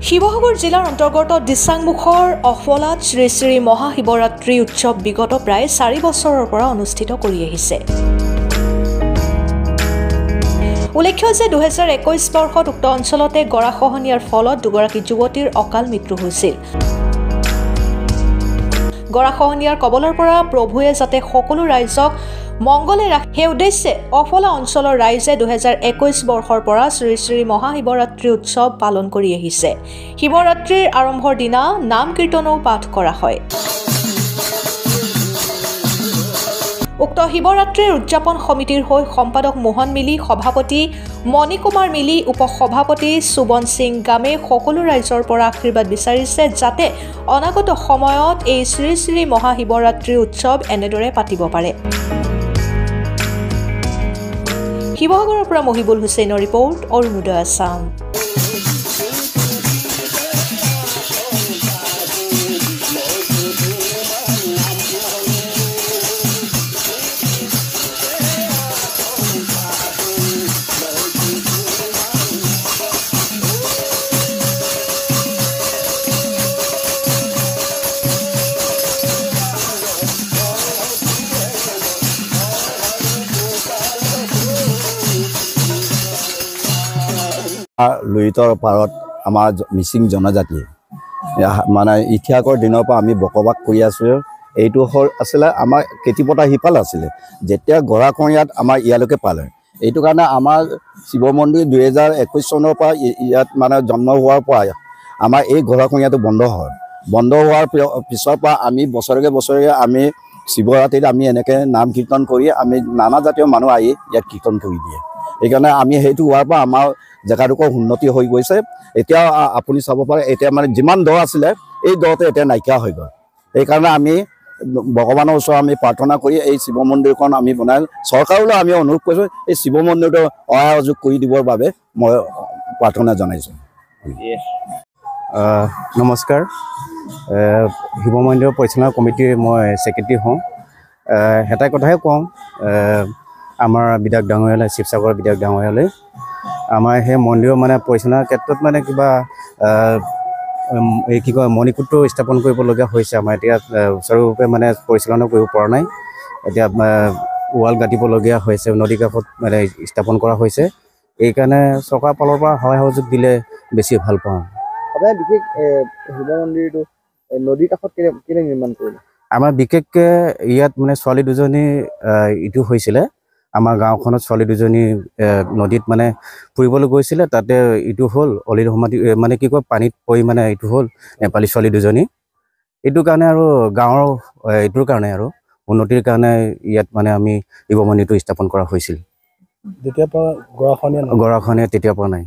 শিৱসাগৰ জিলাৰ অন্তৰ্গত দিচাংমুখৰ অফলাত শ্ৰী শ্ৰী মহাশিৱৰাত্ৰি উৎসৱ বিগত প্ৰায় 4 বছৰৰ পৰা অনুষ্ঠিত কৰি আহিছে। উল্লেখ্য যে 2021 বৰ্ষত উক্ত অঞ্চলতে গৰাখহনীয়াৰ ফলত দুগৰাকী যুৱতীৰ অকাল মৃত্যু হৈছিল। গৰাখহনীয়াৰ কবলৰ পৰা প্ৰভুৱে যাতে সকলো ৰাইজক মংগলে ৰাখে সেই উদ্দেশ্যে অফলা অঞ্চলৰ ৰাইজে 2021 বৰ্ষৰ পৰা শ্ৰী শ্ৰী মহাশিৱৰাত্ৰি উৎসৱ পালন কৰি আহিছে। শিৱৰাত্ৰিৰ আৰম্ভৰ দিনা নাম কীৰ্তনও পাঠ কৰা হয়। উক্ত শিৱৰাত্ৰিৰ উদযাপন সমিতিৰ হৈ সম্পাদক মোহন মিলি, সভাপতি মণিকুমাৰ মিলি, উপসভাপতি সুবন সিং গামে সকলো ৰাইজৰ পৰা আশীৰ্বাদ বিচাৰিছে যাতে অনাগত সময়ত এই শ্ৰী শ্ৰী মহাশিৱৰাত্ৰি উৎসৱ এনেদৰে পাতিব পাৰে। শিৱসাগৰৰ পৰা মহিবুল হুছেইনৰ ৰিপৰ্ট, অৰুণোদয় আছাম। লুইতৰ পাৰত আমাৰ মিচিং জনজাতি মানে ইতিহাসৰ দিনৰ পৰা আমি বসবাস কৰি আছোঁ। এইটো আছিলে আমাৰ কেতিপতা সিফাল আছিলে, যেতিয়া গৰাখহনীয়াত আমাৰ ইয়ালৈকে পালে। এইটো কাৰণে আমাৰ শিৱ মন্দিৰ 2021 চনৰ পৰা ইয়াত মানে জন্ম হোৱাৰ পৰা আমাৰ এই গৰাখহনীয়াটো বন্ধ হয়। বন্ধ হোৱাৰ পিছৰ পৰা আমি বছৰেকে আমি শিৱৰাত্ৰিত আমি এনেকৈ নাম কীৰ্তন কৰি আমি নানা জাতীয় মানুহ আহি ইয়াত কীৰ্তন কৰি দিয়ে। সেইকাৰণে আমি সেইটো হোৱাৰ পৰা আমাৰ জেগাডোখৰ উন্নতি হৈ গৈছে। এতিয়া আপুনি চাব পাৰে, এতিয়া মানে যিমান দ আছিলে এই দতে এতিয়া নাইকিয়া হৈ গ'ল। সেইকাৰণে আমি ভগৱানৰ ওচৰত আমি প্ৰাৰ্থনা কৰি এই শিৱ মন্দিৰখন আমি বনাই চৰকাৰলৈ আমি অনুৰোধ কৰিছোঁ, এই শিৱ মন্দিৰটো সহযোগ কৰি দিবৰ বাবে মই প্ৰাৰ্থনা জনাইছোঁ। নমস্কাৰ, শিৱ মন্দিৰৰ পৰিচালনা কমিটিৰ মই ছেক্ৰেটাৰী হওঁ। এটা কথাই কওঁ, আমাৰ বিধায়ক ডাঙৰীয়ালৈ, শিৱসাগৰ বিধায়ক ডাঙৰীয়ালৈ, আমাৰ সেই মন্দিৰৰ মানে পৰিচালনাৰ ক্ষেত্ৰত মানে কিবা এই কি কয় মণিকূট স্থাপন কৰিবলগীয়া হৈছে। আমাৰ এতিয়া সুচাৰুৰূপে মানে পৰিচালনা কৰিব পৰা নাই। এতিয়া ৱাল গাঁঠিবলগীয়া হৈছে, নদী কাষত মানে স্থাপন কৰা হৈছে। এইকাৰণে চৰকাৰৰ ফালৰ পৰা সহায় সহযোগ দিলে বেছি ভাল পাওঁ। আপোনাৰ বিশেষ শিৱ মন্দিৰটো নদীৰ কাষত কেলে নিৰ্মাণ কৰিলে? আমাৰ বিশেষকৈ ইয়াত মানে ছোৱালী দুজনী ইটো হৈছিলে। আমাৰ গাঁওখনত ছোৱালী দুজনী নদীত মানে ফুৰিবলৈ গৈছিলে, তাতে ইটো হ'ল অলিৰ সমাধি মানে কি কয় পানীত পৰি মানে ইটো হ'ল নেপালী ছোৱালী দুজনী। এইটো কাৰণে আৰু গাঁৱৰ এইটোৰ কাৰণে আৰু উন্নতিৰ কাৰণে ইয়াত মানে আমি শিৱ মন্দিৰটো স্থাপন কৰা হৈছিল। যেতিয়াৰ পৰা গৰাখহনীয়া তেতিয়াৰ পৰা নাই।